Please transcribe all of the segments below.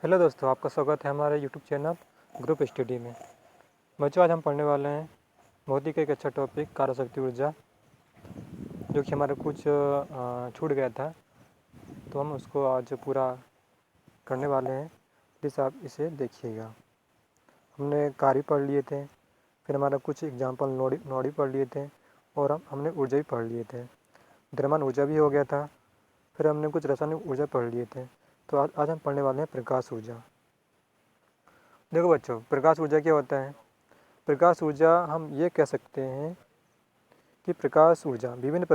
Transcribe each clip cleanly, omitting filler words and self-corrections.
Hello दोस्तों, आपका स्वागत है हमारे यूट्यूब चैनल ग्रुप स्टडी में। बच्चों, आज हम पढ़ने वाले हैं भौतिक का एक अच्छा टॉपिक कार्यशक्ति ऊर्जा, जो कि हमारा कुछ छूट गया था, तो हम उसको आज पूरा करने वाले हैं। प्लीज़ आप इसे देखिएगा। हमने कार्य पढ़ लिए थे, फिर हमारा कुछ एग्जाम्पल नोडी पढ़ लिए थे, और हमने ऊर्जा भी पढ़ लिए थे। द्रव्यमान ऊर्जा भी हो गया था, फिर हमने कुछ रासायनिक ऊर्जा पढ़ लिए थे। तो आज हम पढ़ने वाले हैं प्रकाश ऊर्जा। देखो बच्चों, प्रकाश ऊर्जा क्या होता है? प्रकाश ऊर्जा हम ये कह सकते हैं कि प्रकाश ऊर्जा विभिन्न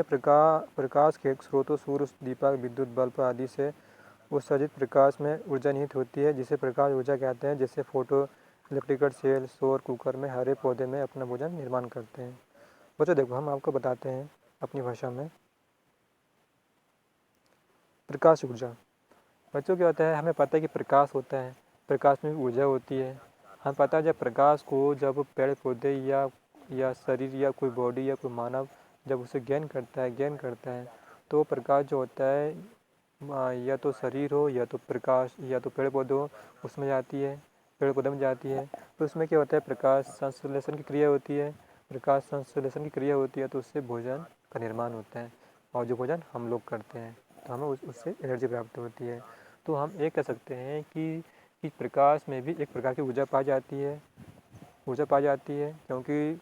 प्रकाश के स्रोतों सूर्य, दीपक, विद्युत बल्ब आदि से उत्सर्जित प्रकाश में ऊर्जा निहित होती है, जिसे प्रकाश ऊर्जा कहते हैं। जैसे फोटो इलेक्ट्रिकल सेल सौर कुकर में हरे पौधे में अपना भोजन निर्माण करते हैं। बच्चों देखो, हम आपको बताते हैं अपनी भाषा में प्रकाश ऊर्जा। बच्चों क्या होता है, हमें पता है कि प्रकाश होता है, प्रकाश में भी ऊर्जा होती है। हमें पता है जब प्रकाश को जब पेड़ पौधे या शरीर या कोई बॉडी या कोई मानव जब उसे गेन करता है तो प्रकाश जो होता है या तो शरीर हो या तो प्रकाश या तो पेड़ पौधे हो, उसमें जाती है, पेड़ पौधे में जाती है। तो उसमें क्या होता है, प्रकाश संश्लेषण की क्रिया होती है। प्रकाश संश्लेषण की क्रिया होती है तो उससे भोजन का निर्माण होता है, और जो भोजन हम लोग करते हैं तो हमें उससे एनर्जी प्राप्त होती है। तो हम ये कह सकते हैं कि प्रकाश में भी एक प्रकार की ऊर्जा पाई जाती है, क्योंकि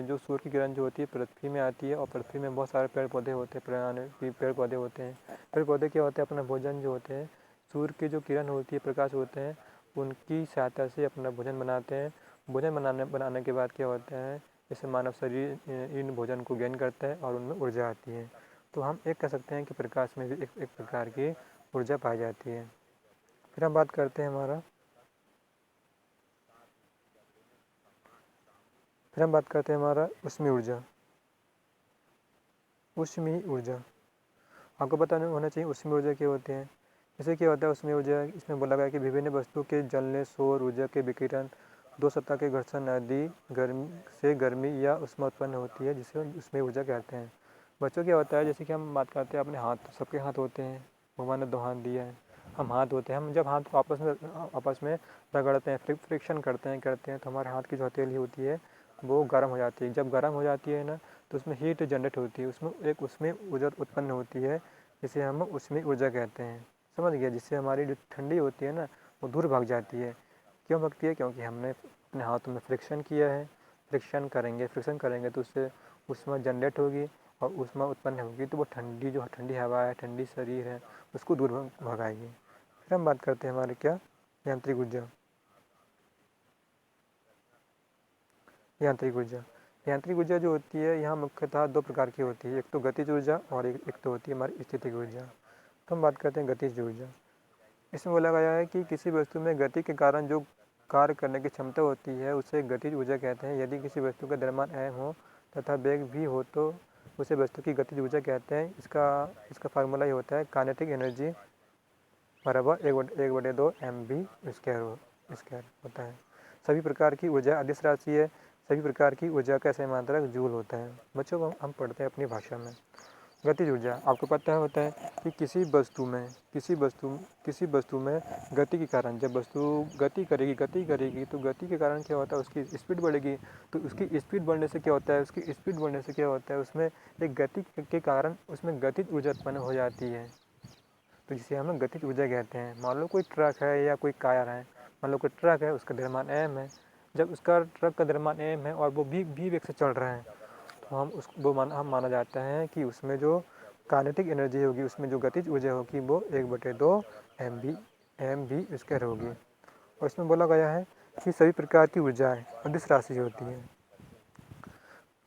जो सूर्य की किरण जो होती है पृथ्वी में आती है, और पृथ्वी में बहुत सारे पेड़ पौधे होते हैं, पेड़ पौधे होते हैं। पेड़ पौधे क्या होते हैं, अपना भोजन जो होते हैं सूर्य की जो किरण होती है, प्रकाश होते हैं, उनकी सहायता से अपना भोजन बनाते हैं। भोजन बनाने के बाद क्या होता है, जैसे मानव शरीर इन भोजन को ग्रहण करता है और उनमें ऊर्जा आती है। तो हम एक कह सकते हैं कि प्रकाश में भी एक प्रकार की ऊर्जा पाई जाती है। फिर हम बात करते हैं हमारा ऊष्मीय ऊर्जा। आपको पता नहीं होना चाहिए ऊष्मीय ऊर्जा क्या होते हैं। जैसे क्या होता है ऊष्मीय ऊर्जा, इसमें बोला गया कि विभिन्न वस्तु के जलने, सौर ऊर्जा के विकिरण, दो सतह के घर्षण आदि गर्मी या ऊष्मा उत्पन्न होती है, जिसे ऊष्मीय ऊर्जा कहते हैं। बच्चों क्या होता है, जैसे कि हम बात करते हैं अपने हाथ, सबके हाथ होते हैं, भगवान ने 2 हाथ दिया है, हम हाथ होते हैं। हम जब हाथ को आपस में रगड़ते हैं, फ्रिक्शन करते हैं तो हमारे हाथ की जो हथेली होती है वो गर्म हो जाती है। जब गर्म हो जाती है ना, तो उसमें हीट जनरेट होती है, उसमें एक ऊष्मीय ऊर्जा उत्पन्न होती है, जिसे हम ऊष्मीय ऊर्जा कहते हैं। समझ गया? जिससे हमारी जो ठंडी होती है ना, वो दूर भाग जाती है। क्यों भागती है? क्योंकि हमने अपने हाथों में फ्रिक्शन किया है। फ्रिक्शन करेंगे तो उससे ऊष्मा जनरेट होगी, और ऊष्मा उत्पन्न होगी तो वो ठंडी हवा है, ठंडी शरीर है, उसको दूर भगाएगी। फिर हम बात करते हैं हमारे क्या, यांत्रिक ऊर्जा। यांत्रिक ऊर्जा जो होती है यहाँ मुख्यतः 2 प्रकार की होती है। एक तो गतिज ऊर्जा और एक तो होती है हमारी स्थितिज ऊर्जा। तो हम बात करते हैं गतिज ऊर्जा। इसमें बोला गया है कि किसी वस्तु में गति के कारण जो कार्य करने की क्षमता होती है उसे गतिज ऊर्जा कहते हैं। यदि किसी वस्तु का द्रव्यमान m हो तथा वेग भी हो तो उसे वस्तु की गतिज ऊर्जा कहते हैं। इसका फार्मूला ये होता है, काइनेटिक एनर्जी बराबर 1/2 mv² होता है। सभी प्रकार की ऊर्जा अदिश राशि है। सभी प्रकार की ऊर्जा का सही मात्रक जूल होता है। बच्चों को हम पढ़ते हैं अपनी भाषा में। गतिज ऊर्जा आपको पता होता है कि किसी वस्तु में गति के कारण, जब वस्तु गति करेगी तो गति के कारण क्या होता है, उसकी स्पीड बढ़ेगी। तो उसकी स्पीड बढ़ने से क्या होता है, उसमें एक गति के कारण उसमें गतिज ऊर्जा उत्पन्न हो जाती है, तो जिसे हम गतिज ऊर्जा कहते हैं। मान लो कोई ट्रक है या कोई कार है, मान लो कोई ट्रक है, उसका द्रव्यमान m है। जब उसका ट्रक का द्रव्यमान m है और वो भी वेग से चल रहा है, तो हम माना जाता है कि उसमें जो काइनेटिक एनर्जी होगी, उसमें जो गतिज ऊर्जा होगी वो 1/2 mv² होगी। और इसमें बोला गया है कि सभी प्रकार की ऊर्जाएं अदिश राशि होती हैं,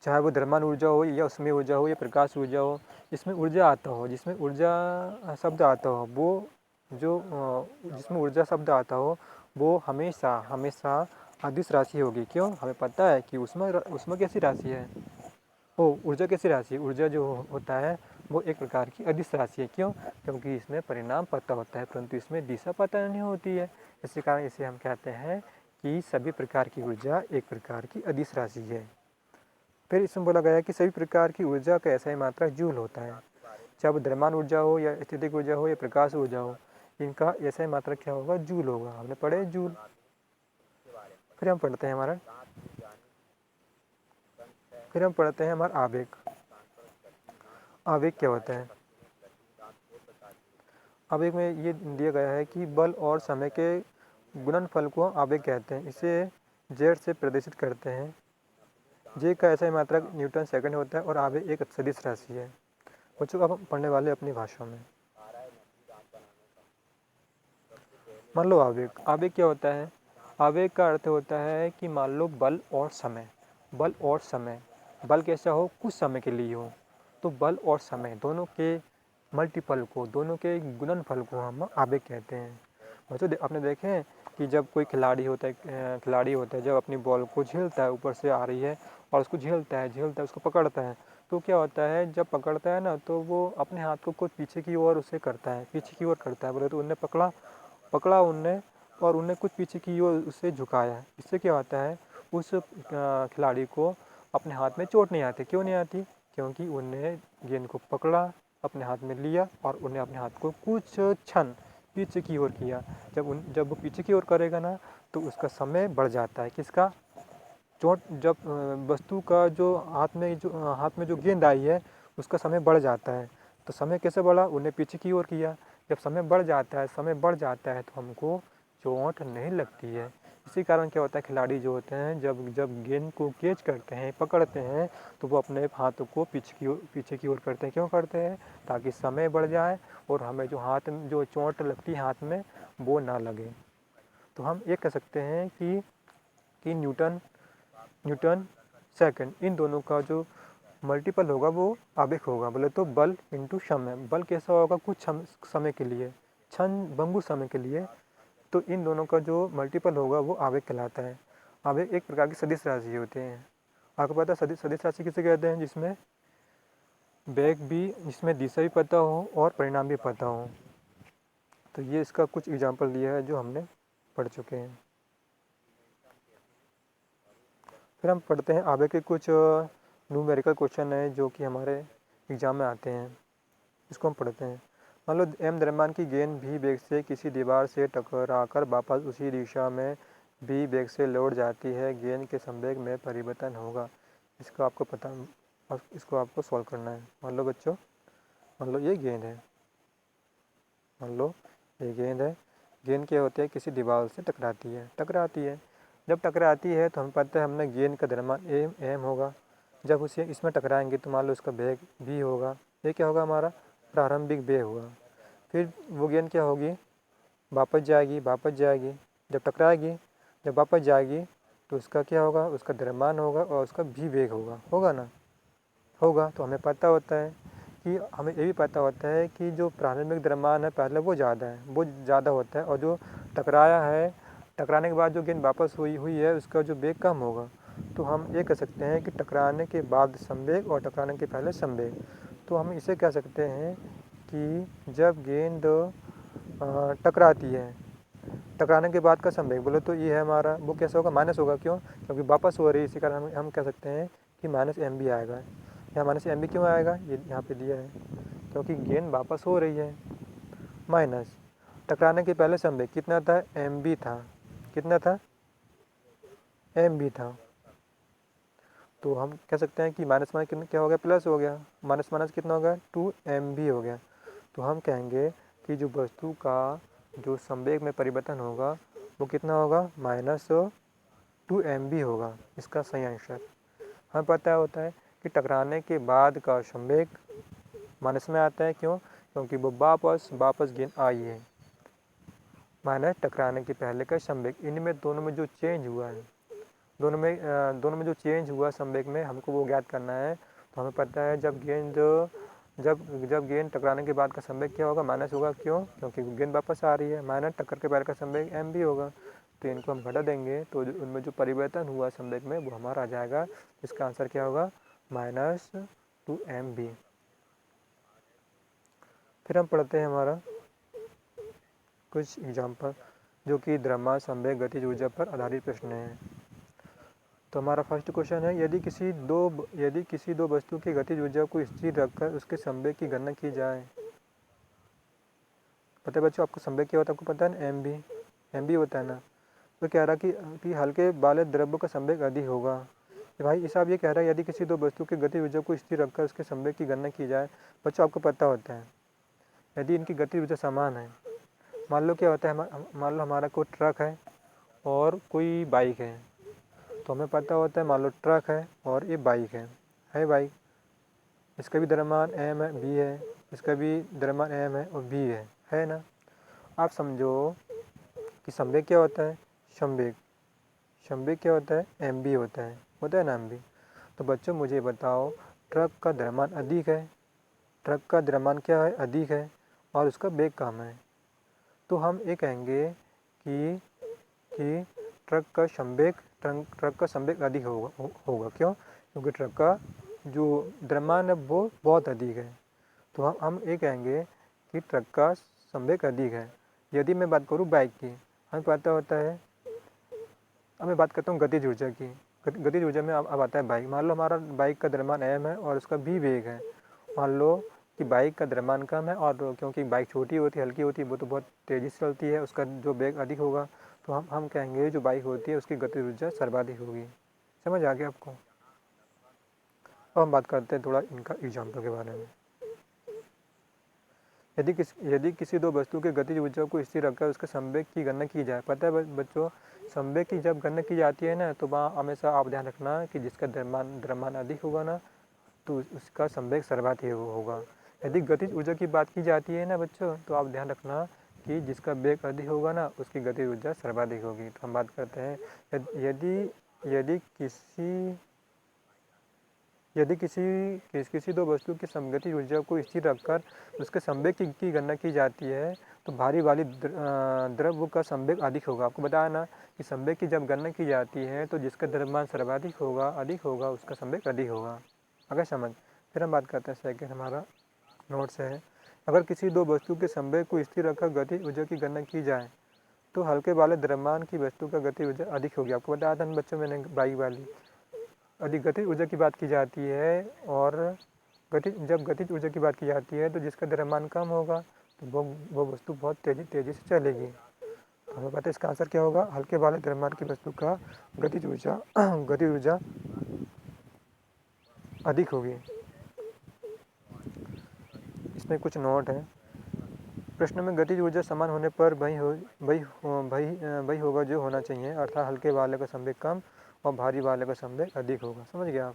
चाहे वो द्रव्यमान ऊर्जा हो या ऊष्मीय ऊर्जा हो या प्रकाश ऊर्जा हो। जिसमें ऊर्जा आता हो वो हमेशा अदिश राशि होगी। क्यों? हमें पता है कि ऊष्मा कैसी राशि है, ऊर्जा कैसी राशि है। ऊर्जा जो होता है वो एक प्रकार की अदिश राशि है। क्यों? क्योंकि इसमें परिणाम पता होता है परंतु इसमें दिशा पता नहीं होती है। इसी कारण इसे हम कहते हैं कि सभी प्रकार की ऊर्जा एक प्रकार की अदिश राशि है। फिर इसमें बोला गया है कि सभी प्रकार की ऊर्जा का ऐसा ही मात्रक जूल होता है, चाहे वो द्रव्यमान ऊर्जा हो या स्थितिक ऊर्जा हो या प्रकाश ऊर्जा हो। इनका SI मात्रक क्या होगा, जूल होगा। हमने पढ़े जूल। फिर हम पढ़ते हैं हमारा आवेग। आवेग क्या होता है? आवेग में ये दिया गया है कि बल और समय के गुणनफल को आवेग कहते हैं। इसे जेड से प्रदर्शित करते हैं। जे का SI मात्रक न्यूटन सेकंड होता है और आवेग एक सदिश राशि है। बच्चों, अब हम पढ़ने वाले अपनी भाषा में। मान लो आवेग। आवेग क्या होता है? आवेग का अर्थ होता है कि मान लो बल और समय। बल कैसा हो, कुछ समय के लिए हो, तो बल और समय दोनों के मल्टीपल को, दोनों के गुणनफल को हम आवेग कहते हैं। बच्चों, आपने देखे हैं कि जब कोई खिलाड़ी होता है जब अपनी बॉल को झेलता है, ऊपर से आ रही है और उसको झेलता है, उसको पकड़ता है, तो क्या होता है, जब पकड़ता है ना, तो वो अपने हाथ को कुछ पीछे की ओर उसे करता है, बोले तो उनने पकड़ा उनने, और उनने कुछ पीछे की ओर उसे झुकाया। इससे क्या होता है, उस खिलाड़ी को अपने हाथ में चोट नहीं आती। क्यों नहीं आती? क्योंकि उनने गेंद को पकड़ा, अपने हाथ में लिया और उन्हें अपने हाथ को कुछ क्षण पीछे की ओर किया। जब वो पीछे की ओर करेगा ना, तो उसका समय बढ़ जाता है। किसका? चोट, जब वस्तु का जो हाथ में जो गेंद आई है, उसका समय बढ़ जाता है। तो समय कैसे बढ़ा? उन्हें पीछे की ओर किया। जब समय बढ़ जाता है तो हमको चोट नहीं लगती है। इसी कारण क्या होता है, खिलाड़ी जो होते हैं जब गेंद को कैच करते हैं, पकड़ते हैं, तो वो अपने हाथों को पीछे की ओर करते हैं। क्यों करते हैं? ताकि समय बढ़ जाए और हमें जो चोट लगती है हाथ में, वो ना लगे। तो हम ये कह सकते हैं कि न्यूटन सेकंड, इन दोनों का जो मल्टीपल होगा वो आवेग होगा। बोले तो बल इंटू समय। बल कैसा होगा? कुछ समय के लिए, क्षण भंगुर समय के लिए। तो इन दोनों का जो मल्टीपल होगा वो आवेग कहलाता है। आवेग एक प्रकार की सदिश राशि होते हैं। आपको पता है सदिश राशि किसे कहते हैं? जिसमें वेग भी, जिसमें दिशा भी पता हो और परिणाम भी पता हो। तो ये इसका कुछ एग्जाम्पल दिया है जो हमने पढ़ चुके हैं। फिर हम पढ़ते हैं आवेग के कुछ न्यूमेरिकल क्वेश्चन है जो कि हमारे एग्जाम में आते हैं। इसको हम पढ़ते हैं। मान लो m द्रव्यमान की गेंद भी वेग से किसी दीवार से टकराकर वापस उसी दिशा में भी वेग से लौट जाती है, गेंद के संवेग में परिवर्तन होगा। इसको आपको सॉल्व करना है। मान लो बच्चों, मान लो ये गेंद है, गेंद क्या होती है, किसी दीवार से टकराती है। जब टकराती है तो हमें पता है, हमने गेंद का द्रव्यमान m होगा। जब उसे इसमें टकराएंगे तो मान लो उसका वेग v होगा। ये क्या होगा? हमारा प्रारंभिक वेग होगा। फिर वो गेंद क्या होगी? वापस जाएगी। जब टकराएगी, जब वापस जाएगी तो उसका क्या होगा? उसका द्रव्यमान होगा और उसका भी वेग होगा ना। तो हमें पता होता है कि हमें ये भी पता होता है कि जो प्रारंभिक द्रव्यमान है पहले वो ज़्यादा होता है, और जो टकराने के बाद जो गेंद वापस हुई है उसका जो वेग कम होगा। तो हम ये कह सकते हैं कि टकराने के बाद संवेग और टकराने के पहले संवेग। तो हम इसे कह सकते हैं कि जब गेंद टकराती है, टकराने के बाद का संवेग बोले तो ये है हमारा, वो कैसा होगा? माइनस होगा। क्यों? क्योंकि वापस हो रही है। इसी कारण हम कह सकते हैं कि -mv आएगा। यहाँ -mv क्यों आएगा? ये यहाँ पे दिया है, क्योंकि गेंद वापस हो रही है। माइनस टकराने के पहले संवेग कितना था? mv था। कितना था? mv था। तो हम कह सकते हैं कि माइनस कितना क्या हो गया? प्लस हो गया। माइनस कितना हो गया? 2mv हो गया। तो हम कहेंगे कि जो वस्तु का जो संवेग में परिवर्तन होगा वो कितना होगा? -2mv होगा। इसका सही आंसर हमें पता होता है कि टकराने के बाद का संवेग माइनस में आता है। क्यों? क्योंकि वो वापस गेंद आई है। माइनस टकराने के पहले का संवेग, इनमें दोनों में जो चेंज हुआ है, दोनों में जो चेंज हुआ संवेग में, हमको वो ज्ञात करना है। तो हमें पता है जब गेंद टकराने के बाद का संवेग क्या होगा? माइनस होगा। क्यों? क्योंकि गेंद वापस आ रही है। माइनस टक्कर के पहले का संवेग mv होगा। तो इनको हम घटा देंगे तो उनमें जो परिवर्तन हुआ संवेग में वो हमारा आ जाएगा। इसका आंसर क्या होगा? -2mv। फिर हम पढ़ते हैं हमारा कुछ एग्जाम्पल जो कि द्रव्यमान, संवेग, गतिज ऊर्जा पर आधारित प्रश्न है। तो हमारा फर्स्ट क्वेश्चन है, यदि किसी दो वस्तु की गतिज ऊर्जा को स्थिर रखकर उसके संवेग की गणना की जाए। पता है बच्चों आपको संवेग क्या होता है, आपको पता है ना, एम बी होता है ना। तो कह रहा कि हल्के वाले द्रव्य का संवेग अधिक होगा। भाई साहब ये कह रहा है यदि किसी दो वस्तु की गति ऊर्जा को स्थिर रखकर उसके संवेग की गणना की जाए। बच्चों आपको पता होता है यदि इनकी गति ऊर्जा समान है, मान लो क्या होता है, मान लो हमारा कोई ट्रक है और कोई बाइक है, तो हमें पता होता है मान लो ट्रक है और ये बाइक है बाइक, इसका भी द्रव्यमान m है, b है, इसका भी द्रव्यमान m है और b है ना। आप समझो कि संवेग क्या होता है, संवेग क्या होता है, mb होता है ना mb। तो बच्चों मुझे बताओ ट्रक का द्रव्यमान अधिक है, ट्रक का द्रव्यमान क्या है, अधिक है, और उसका वेग कम है। तो हम ये कहेंगे कि ट्रक का संवेग अधिक होगा। क्यों? क्योंकि ट्रक का जो द्रव्यमान है वो बहुत अधिक है। तो हम ये कहेंगे कि ट्रक का संवेग अधिक है। यदि मैं बात करूँ बाइक की, हमें पता होता है, अब मैं बात करता हूँ गतिज ऊर्जा की। गतिज ऊर्जा में अब आता है बाइक। मान लो हमारा बाइक का द्रव्यमान m है और उसका भी वेग है। मान लो कि बाइक का द्रव्यमान कम है और क्योंकि बाइक छोटी होती है, हल्की होती है, वो तो बहुत तेज़ी से चलती है, उसका जो वेग अधिक होगा। तो हम कहेंगे जो बाइक होती है उसकी गतिज ऊर्जा सर्वाधिक होगी। समझ आ गया आपको? अब हम बात करते हैं थोड़ा इनका एग्जाम्पल के बारे में। यदि किसी दो वस्तु के गतिज ऊर्जा को स्थिर रखकर उसके संवेग की गणना की जाए। पता है बच्चों संवेग की जब गणना की जाती है ना, तो वहाँ हमेशा आप ध्यान रखना कि जिसका द्रव्यमान अधिक होगा ना, तो उसका संवेग सर्वाधिक होगा। यदि गतिज ऊर्जा की बात की जाती है ना बच्चों, तो आप ध्यान रखना कि जिसका वेग अधिक होगा ना, उसकी गतिज ऊर्जा सर्वाधिक होगी। तो हम बात करते हैं यदि किसी दो वस्तु की समगति ऊर्जा को स्थिर रखकर उसके संवेग की गणना की जाती है, तो भारी वाली द्रव्य का संवेग अधिक होगा। आपको बताया ना कि संवेग की जब गणना की जाती है तो जिसका द्रव्यमान सर्वाधिक होगा, अधिक होगा, उसका संवेग अधिक होगा। अगर समझ। फिर हम बात करते हैं सेकंड, हमारा नोट्स है, अगर किसी दो वस्तु के संवेग को स्थिर रखकर गति ऊर्जा की गणना की जाए तो हल्के वाले द्रव्यमान की वस्तु का गति ऊर्जा अधिक होगी। आपको बताया था बच्चों मैंने बाइक वाली। यदि गतिज ऊर्जा की बात की जाती है और जब गतिज ऊर्जा की बात की जाती है तो जिसका द्रव्यमान कम होगा तो वो वस्तु बहुत तेज़ी से चलेगी। तो हमें पता है इसका आंसर क्या होगा, हल्के वाले द्रव्यमान की वस्तु का गतिज ऊर्जा अधिक होगी। इसमें कुछ नोट है। प्रश्न में गतिज ऊर्जा समान होने पर वही होगा जो होना चाहिए, अर्थात हल्के वाले का संवेग कम और भारी वाले का संवेग अधिक होगा। समझ गया आप?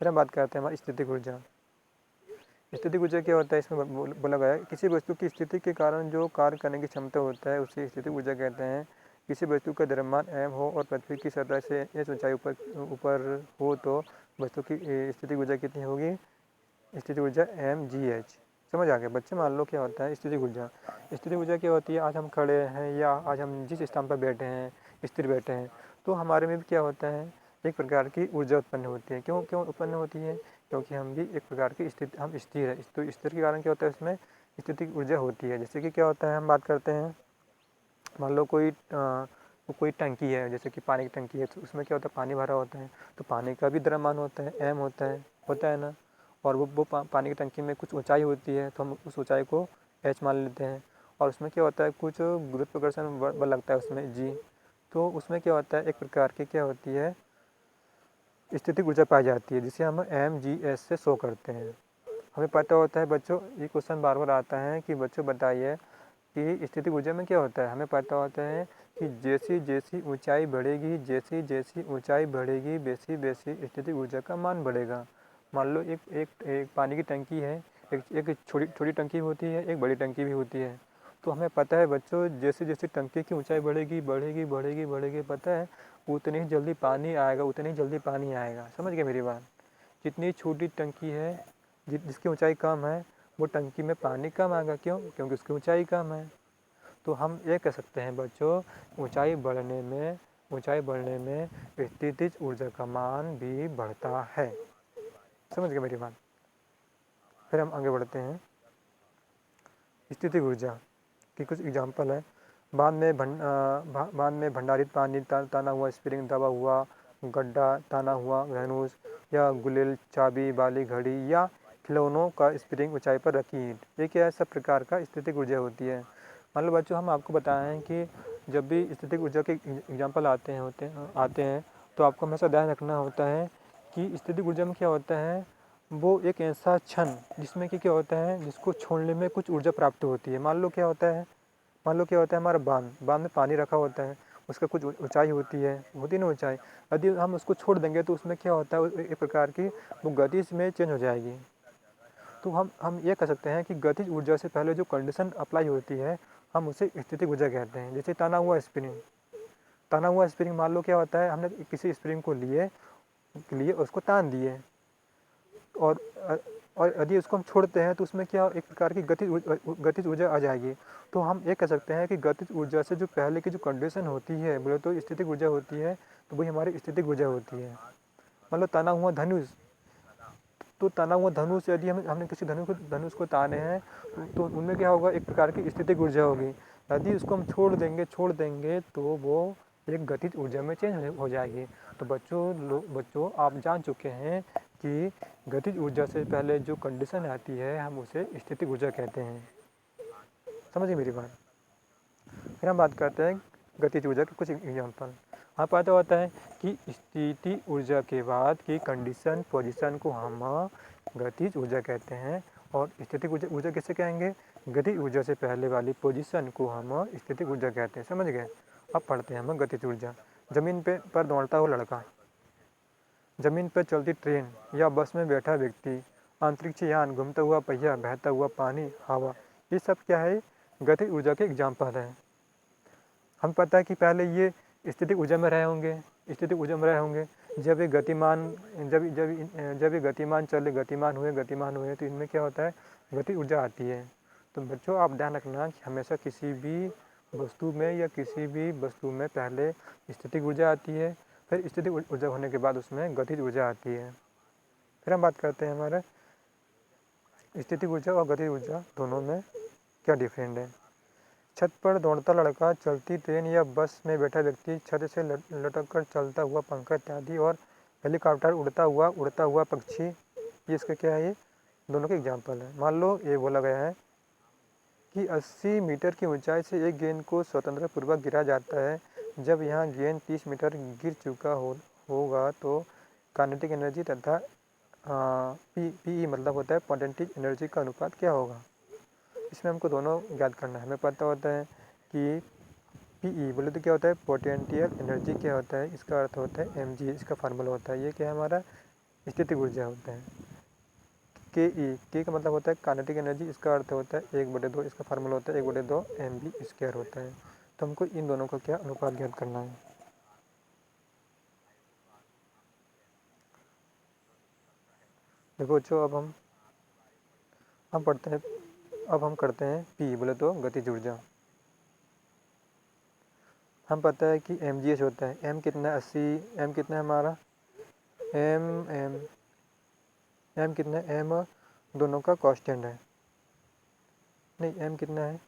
फिर हम बात करते हैं हमारी स्थितिक ऊर्जा। स्थितिक ऊर्जा क्या होता है, इसमें बोला गया है किसी वस्तु की स्थिति के कारण जो कार्य करने की क्षमता होता है उसे स्थितिक ऊर्जा कहते हैं। किसी वस्तु का द्रव्यमान m हो और पृथ्वी की सतह से h ऊंचाई ऊपर हो तो वस्तु की स्थितिक ऊर्जा कितनी होगी, स्थितिक ऊर्जा mgh। समझ आ गया बच्चे? मान लो क्या होता है स्थितिक ऊर्जा। स्थितिक ऊर्जा क्या होती है, आज हम खड़े हैं या आज हम जिस स्थान पर बैठे हैं, स्थिर बैठे हैं, तो हमारे में भी क्या होता है, एक प्रकार की ऊर्जा उत्पन्न होती है। क्यों उत्पन्न होती है? क्योंकि हम भी एक प्रकार की हम स्थिर है, तो स्थिर के कारण क्या होता है, उसमें स्थितिक ऊर्जा होती है। जैसे कि क्या होता है, हम बात करते हैं, मान लो कोई टंकी है, जैसे कि पानी की टंकी है, तो उसमें क्या होता है, पानी भरा होता है, तो पानी का भी द्रव्यमान होता है, m होता है ना। और वो पानी की टंकी में कुछ ऊंचाई होती है, तो हम उस ऊंचाई को h मान लेते हैं। और उसमें क्या होता है, कुछ गुरुत्वाकर्षण बल लगता है उसमें g। तो उसमें क्या होता है, एक प्रकार की क्या होती है, स्थितिक ऊर्जा पाई जाती है, जिसे हम mgh से शो करते हैं। हमें पता होता है बच्चों, ये क्वेश्चन बार बार आता है कि बच्चों बताइए कि स्थितिक ऊर्जा में क्या होता है। हमें पता होता है कि जैसी जैसी ऊंचाई बढ़ेगी, जैसी जैसी ऊंचाई बढ़ेगी, वैसी वैसी स्थितिक ऊर्जा का मान बढ़ेगा। मान लो एक पानी की टंकी है, एक छोटी टंकी होती है, एक बड़ी टंकी भी होती है। तो हमें पता है बच्चों, जैसे जैसे टंकी की ऊंचाई बढ़ेगी, पता है उतनी ही जल्दी पानी आएगा। समझ गए मेरी बात? जितनी छोटी टंकी है, जिसकी ऊंचाई कम है, वो टंकी में पानी कम आएगा। क्यों? क्योंकि उसकी ऊंचाई कम है। तो हम ये कह सकते हैं बच्चों, ऊंचाई बढ़ने में स्थितिज ऊर्जा का मान भी बढ़ता है। समझ गए मेरी बात? फिर हम आगे बढ़ते हैं। स्थितिज ऊर्जा की कुछ एग्जाम्पल है। बांध में भंडारित पानी, ताना हुआ स्प्रिंग, दबा हुआ गड्ढा, ताना हुआ धनुष, या गुलेल चाबी वाली घड़ी, या खिलौनों का स्प्रिंग ऊंचाई पर रखी ईंट। ये क्या है, सब प्रकार का स्थितिक ऊर्जा होती है। मान लो बच्चों, हम आपको बताएं कि जब भी स्थितिक ऊर्जा के एग्जाम्पल आते हैं तो आपको हमेशा ध्यान रखना होता है कि स्थितिक ऊर्जा में क्या होता है, वो एक ऐसा क्षण जिसमें कि क्या होता है, जिसको छोड़ने में कुछ ऊर्जा प्राप्त होती है। मान लो क्या होता है हमारा बांध में पानी रखा होता है, उसका कुछ ऊंचाई होती है ना ऊंचाई। यदि हम उसको छोड़ देंगे तो उसमें क्या होता है, एक प्रकार की वो गति में चेंज हो जाएगी। तो हम ये कह सकते हैं कि गतिज ऊर्जा से पहले जो कंडीशन अप्लाई होती है, हम उसे स्थितिक ऊर्जा कहते हैं। जैसे तना हुआ स्प्रिंग मान लो क्या होता है, हमने किसी स्प्रिंग को लिए उसको तान दिए, और यदि उसको हम छोड़ते हैं तो उसमें क्या एक प्रकार की गतिज ऊर्जा आ जाएगी। तो हम ये कह सकते हैं कि गतिज ऊर्जा से जो पहले की जो कंडीशन होती है, बोले तो स्थितिक ऊर्जा होती है, तो वही हमारी स्थितिक ऊर्जा होती है। मतलब तना हुआ धनुष, तो तना हुआ धनुष यदि हमने किसी धनुष को ताने हैं तो उनमें क्या होगा, एक प्रकार की स्थितिक ऊर्जा होगी। यदि उसको हम छोड़ देंगे तो वो एक गतिज ऊर्जा में चेंज हो जाएगी। तो बच्चों आप जान चुके हैं कि गतिज ऊर्जा से पहले जो कंडीशन आती है, हम उसे स्थितिक ऊर्जा कहते हैं। समझिए मेरी बात। फिर हम बात करते हैं गतिज ऊर्जा के कुछ एग्जाम्पल। हाँ, पता होता है कि स्थिति ऊर्जा के बाद की कंडीशन पोजीशन को हम गतिज ऊर्जा कहते हैं, और स्थितिक ऊर्जा किसे कहेंगे, गतिज ऊर्जा से पहले वाली पोजीशन को हम स्थितिक ऊर्जा कहते हैं। समझ गए। अब पढ़ते हैं हम गतिज ऊर्जा। जमीन पर दौड़ता हुआ लड़का, जमीन पर चलती ट्रेन या बस में बैठा व्यक्ति, अंतरिक्ष यान, घूमता हुआ पहिया, बहता हुआ पानी, हवा, ये सब क्या है, गतिज ऊर्जा के एग्जाम्पल हैं। हम पता है कि पहले ये स्थितिक ऊर्जा में रहे होंगे। जब ये गतिमान हुए तो इनमें क्या होता है, गतिज ऊर्जा आती है। तो बच्चों आप ध्यान रखना कि हमेशा किसी भी वस्तु में पहले स्थितिक ऊर्जा आती है, फिर स्थितिक ऊर्जा होने के बाद उसमें गतिज ऊर्जा आती है। फिर हम बात करते हैं हमारे स्थितिक ऊर्जा और गतिज ऊर्जा दोनों में क्या डिफरेंट है। छत पर दौड़ता लड़का, चलती ट्रेन या बस में बैठा व्यक्ति, छत से लटक कर चलता हुआ पंखा इत्यादि, और हेलीकॉप्टर, उड़ता हुआ पक्षी, ये इसका क्या है, ये दोनों के एग्जाम्पल है। मान लो ये बोला गया है कि 80 मीटर की ऊंचाई से एक गेंद को स्वतंत्रपूर्वक गिरा जाता है। जब यहाँ गेंद 30 मीटर गिर चुका होगा तो काइनेटिक एनर्जी तथा पी मतलब होता है पोटेंशियल एनर्जी का अनुपात क्या होगा। इसमें हमको दोनों याद करना है। हमें पता होता है कि पी बोले तो क्या होता है, पोटेंशियल एनर्जी क्या होता है, इसका अर्थ होता है mg, इसका फार्मूला होता है, ये क्या है, हमारा स्थितिक ऊर्जा होता है। के का मतलब होता है काइनेटिक एनर्जी, इसका अर्थ होता है 1/2, इसका फार्मूला होता है 1/2 mv² होता है। तो हमको इन दोनों का क्या अनुपात ज्ञात करना है। देखो बच्चों, अब हम पढ़ते हैं, अब हम करते हैं पी बोले तो गतिज ऊर्जा। हम पता है कि mgh होता है, m कितना है 80, m कितना है हमारा m कितना है, m दोनों का कांस्टेंट है, नहीं m कितना है,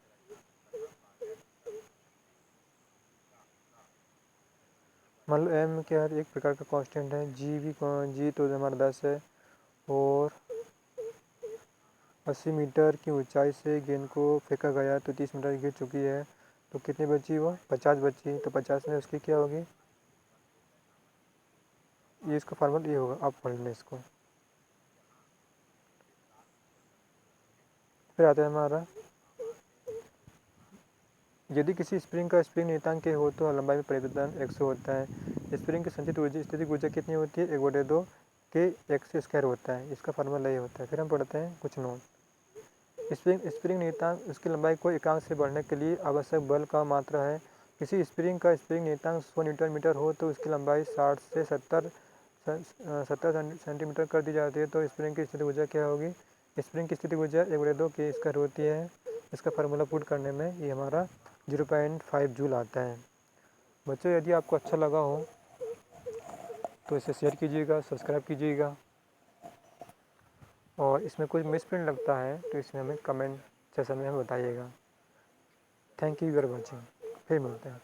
मान लो m क्या है, एक प्रकार का कांस्टेंट है। g तो हमारा 10 है, और 80 मीटर की ऊंचाई से गेंद को फेंका गया तो 30 मीटर गिर चुकी है, तो कितनी बची, वो 50 बची। तो 50 में उसकी क्या होगी, ये इसका फार्मूला ये होगा, आप पढ़ लें इसको। फिर आता है हमारा, यदि किसी स्प्रिंग का स्प्रिंग नियतांक के हो तो लंबाई में परिवर्तन 100 होता है। स्प्रिंग की संचित ऊर्जा स्थितिक ऊर्जा कितनी होती है, 1/2 के x² होता है, इसका फार्मूला ये होता है। फिर हम पढ़ते हैं कुछ नोट। स्प्रिंग नियतांक उसकी लंबाई को एकांक से बढ़ने के लिए आवश्यक बल का मात्रा है। किसी स्प्रिंग का स्प्रिंग नियतांक 100 न्यूटन मीटर हो तो उसकी लंबाई 60 से 70 सेंटीमीटर कर दी जाती है। तो स्प्रिंग की स्थितिक ऊर्जा क्या होगी, स्प्रिंग की स्थितिक ऊर्जा 1/2 k² होती है। इसका फार्मूला पुट करने में ये हमारा 0.5 जूल आता है। बच्चों यदि आपको अच्छा लगा हो तो इसे शेयर कीजिएगा, सब्सक्राइब कीजिएगा, और इसमें कुछ मिसप्रिंट लगता है तो इसमें हमें कमेंट सेक्शन में हमें बताइएगा। Thank you for watching. फिर मिलते हैं।